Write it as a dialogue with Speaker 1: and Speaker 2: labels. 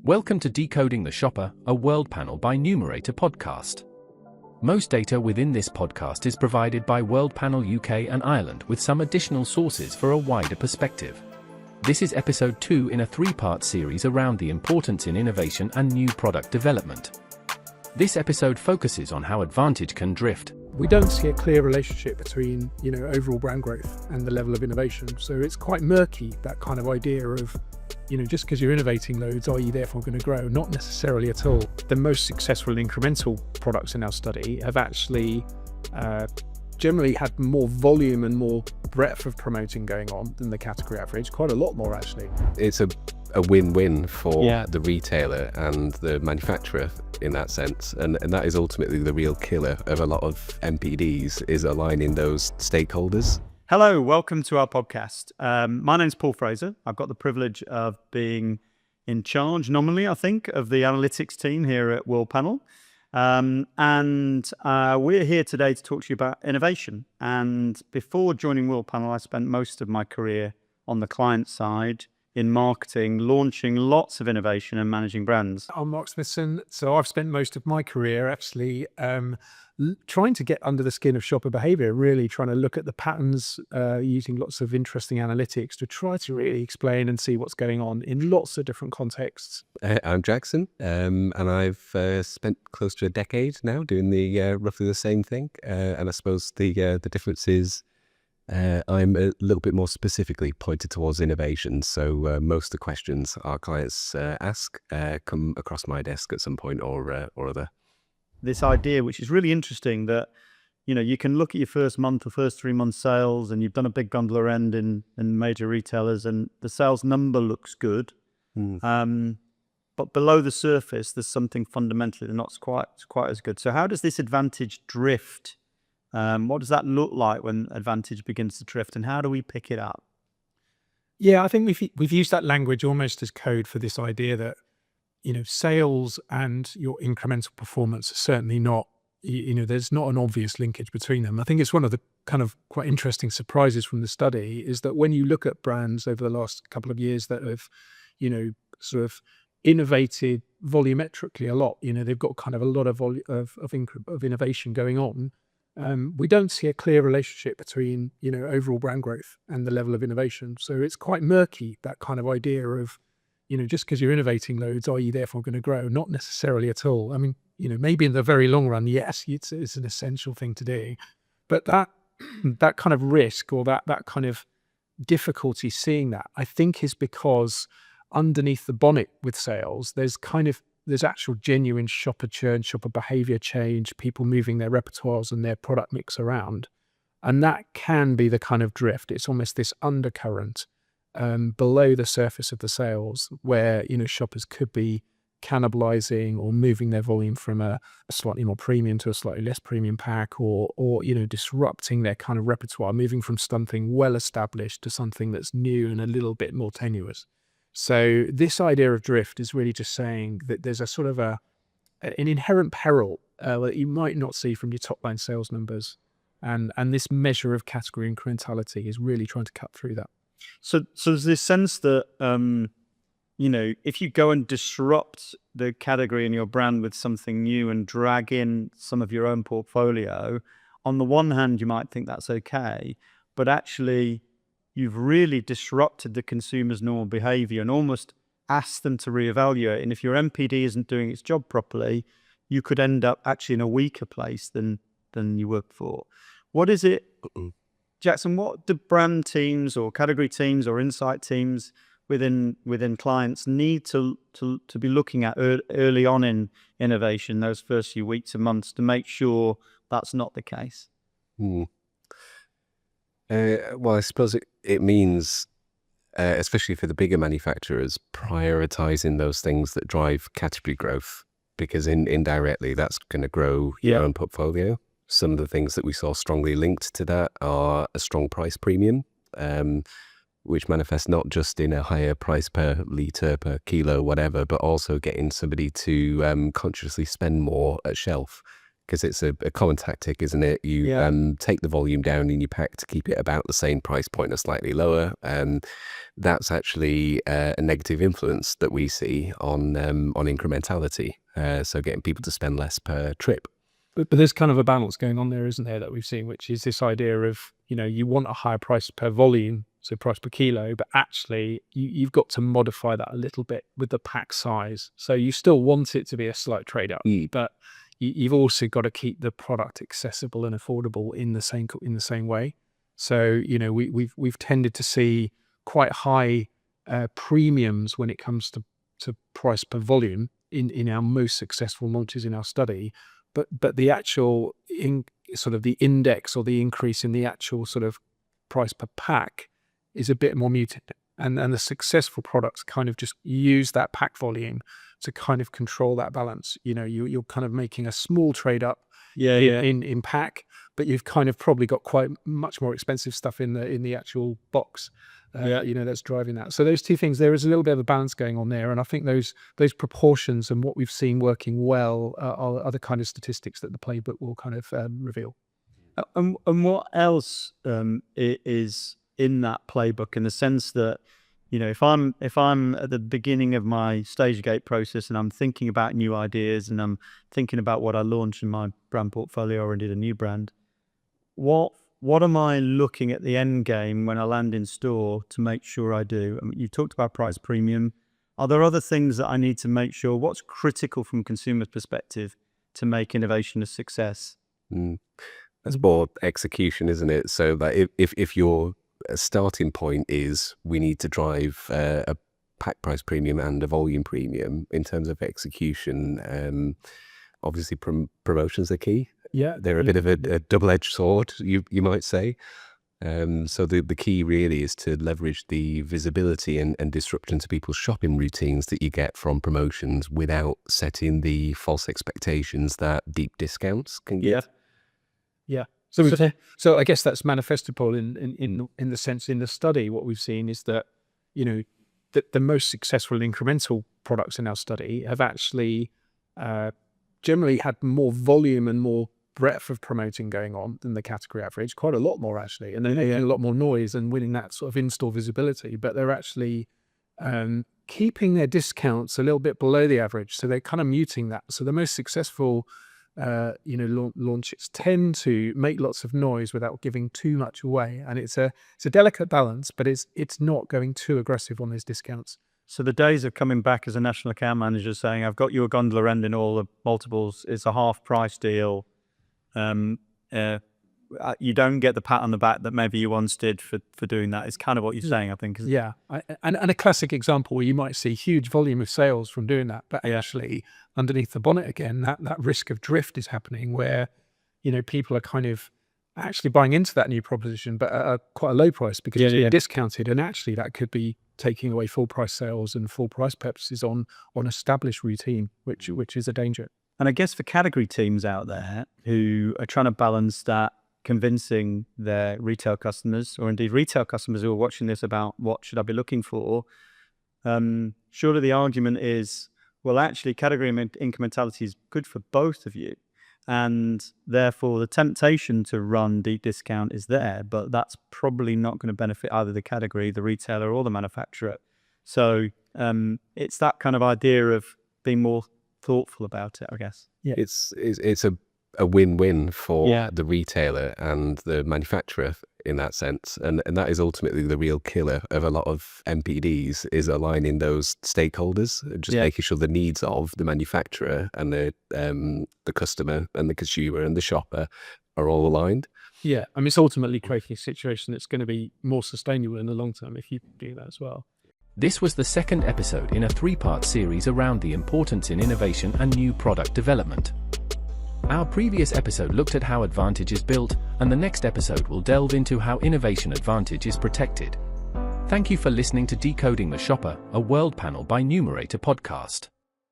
Speaker 1: Welcome to Decoding the Shopper, a World Panel by Numerator podcast. Most data within this podcast is provided by World Panel UK and Ireland, with some additional sources for a wider perspective. This is episode 2 in a 3-part series around the importance in innovation and new product development. This episode focuses on how Advantage can drift.
Speaker 2: We don't see a clear relationship between, overall brand growth and the level of innovation. So it's quite murky, that kind of idea of, just because you're innovating loads, are you therefore going to grow? Not necessarily at all. The most successful incremental products in our study have actually generally had more volume and more breadth of promoting going on than the category average, quite a lot more actually.
Speaker 3: It's a win-win for the retailer and the manufacturer in that sense, and that is ultimately the real killer of a lot of MPDs, is aligning those stakeholders.
Speaker 4: Hello, welcome to our podcast. My name's Paul Fraser. I've got the privilege of being in charge, nominally, I think, of the analytics team here at World Panel. And we're here today to talk to you about innovation. And before joining World Panel, I spent most of my career on the client side in marketing, launching lots of innovation and managing brands.
Speaker 2: I'm Mark Smithson. So I've spent most of my career actually trying to get under the skin of shopper behaviour, really trying to look at the patterns, using lots of interesting analytics to try to really explain and see what's going on in lots of different contexts.
Speaker 3: I'm Jackson, and I've spent close to a decade now doing the roughly the same thing. And I suppose the difference is I'm a little bit more specifically pointed towards innovation. So most of the questions our clients ask come across my desk at some point or other.
Speaker 4: This idea, which is really interesting, that you can look at your first month or first 3 months sales, and you've done a big bundler end in major retailers, and the sales number looks good. But below the surface, there's something fundamentally that's not quite as good. So how does this advantage drift? What does that look like when advantage begins to drift, and how do we pick it up?
Speaker 2: Yeah, I think we've used that language almost as code for this idea that sales and your incremental performance are certainly not, there's not an obvious linkage between them. I think it's one of the kind of quite interesting surprises from the study is that when you look at brands over the last couple of years that have, sort of innovated volumetrically a lot, they've got kind of a lot of innovation going on. We don't see a clear relationship between, overall brand growth and the level of innovation. So it's quite murky, that kind of idea of, just because you're innovating loads, are you therefore going to grow? Not necessarily at all. I mean, maybe in the very long run, yes, it's an essential thing to do. But that kind of risk or that kind of difficulty seeing that, I think, is because underneath the bonnet with sales, there's actual genuine shopper churn, shopper behavior change, people moving their repertoires and their product mix around. And that can be the kind of drift. It's almost this undercurrent below the surface of the sales where, shoppers could be cannibalizing or moving their volume from a slightly more premium to a slightly less premium pack or disrupting their kind of repertoire, moving from something well established to something that's new and a little bit more tenuous. So this idea of drift is really just saying that there's a sort of an inherent peril that you might not see from your top line sales numbers. And this measure of category incrementality is really trying to cut through that.
Speaker 4: So there's this sense that, if you go and disrupt the category and your brand with something new and drag in some of your own portfolio, on the one hand, you might think that's okay, but actually you've really disrupted the consumer's normal behavior and almost asked them to reevaluate. And if your MPD isn't doing its job properly, you could end up actually in a weaker place than you were before. What is it, Jackson, what do brand teams or category teams or insight teams within clients need to be looking at early on in innovation, those first few weeks and months, to make sure that's not the case?
Speaker 3: Well, I suppose it means, especially for the bigger manufacturers, prioritizing those things that drive category growth, because indirectly that's going to grow your own portfolio. Some of the things that we saw strongly linked to that are a strong price premium, which manifests not just in a higher price per litre, per kilo, whatever, but also getting somebody to consciously spend more at shelf. because it's a common tactic, isn't it? You take the volume down in your pack to keep it about the same price point or slightly lower. That's actually a negative influence that we see on incrementality. So getting people to spend less per trip.
Speaker 2: But there's kind of a balance going on there, isn't there, that we've seen, which is this idea of, you want a higher price per volume, so price per kilo, but actually you've got to modify that a little bit with the pack size. So you still want it to be a slight trade up, but you've also got to keep the product accessible and affordable in the same way. So we've tended to see quite high premiums when it comes to price per volume in our most successful launches in our study, but the actual sort of the index or the increase in the actual sort of price per pack is a bit more muted. And the successful products kind of just use that pack volume to kind of control that balance. You're kind of making a small trade up in pack, but you've kind of probably got quite much more expensive stuff in the actual box. That's driving that. So those two things, there is a little bit of a balance going on there, and I think those proportions and what we've seen working well are the kind of statistics that the playbook will kind of reveal.
Speaker 4: And what else is in that playbook, in the sense that, if I'm at the beginning of my stage gate process and I'm thinking about new ideas and I'm thinking about what I launch in my brand portfolio or indeed a new brand, what am I looking at the end game when I land in store to make sure I do? I mean, you talked about price premium. Are there other things that I need to make sure? What's critical from consumer's perspective to make innovation a success?
Speaker 3: That's more execution, isn't it? So that if your starting point is we need to drive a pack price premium and a volume premium, in terms of execution, obviously promotions are key. They're a bit of a double-edged sword, you might say. So the key really is to leverage the visibility and disruption to people's shopping routines that you get from promotions without setting the false expectations that deep discounts can give.
Speaker 2: So I guess that's manifested, Paul, in the sense, in the study, what we've seen is that, the most successful incremental products in our study have actually generally had more volume and more breadth of promoting going on than the category average, quite a lot more actually, and then a lot more noise and winning that sort of in-store visibility, but they're actually keeping their discounts a little bit below the average, so they're kind of muting that. So the most successful launches tend to make lots of noise without giving too much away, and it's a delicate balance, but it's not going too aggressive on those discounts.
Speaker 4: So the days of coming back as a national account manager saying, I've got you a gondola end in all the multiples, it's a half price deal. You don't get the pat on the back that maybe you once did for doing that, is kind of what you're saying, I think.
Speaker 2: And a classic example where you might see huge volume of sales from doing that, but actually underneath the bonnet again, that risk of drift is happening where, people are kind of actually buying into that new proposition, but at quite a low price because it's being discounted. And actually that could be taking away full price sales and full price purchases on established routine, which is a danger.
Speaker 4: And I guess for category teams out there who are trying to balance that, convincing their retail customers, or indeed retail customers who are watching this, about what should I be looking for, surely the argument is, well, actually category incrementality is good for both of you. And therefore the temptation to run deep discount is there, but that's probably not going to benefit either the category, the retailer, or the manufacturer. So it's that kind of idea of being more thoughtful about it, I guess.
Speaker 3: It's a win-win for the retailer and the manufacturer in that sense, and that is ultimately the real killer of a lot of MPDs, is aligning those stakeholders, just making sure the needs of the manufacturer and the customer and the consumer and the shopper are all aligned.
Speaker 2: I mean, it's ultimately creating a situation that's going to be more sustainable in the long term if you do that as well.
Speaker 1: This was the second episode in a 3-part series around the importance in innovation and new product development. Our previous episode looked at how advantage is built, and the next episode will delve into how innovation advantage is protected. Thank you for listening to Decoding the Shopper, a World Panel by Numerator podcast.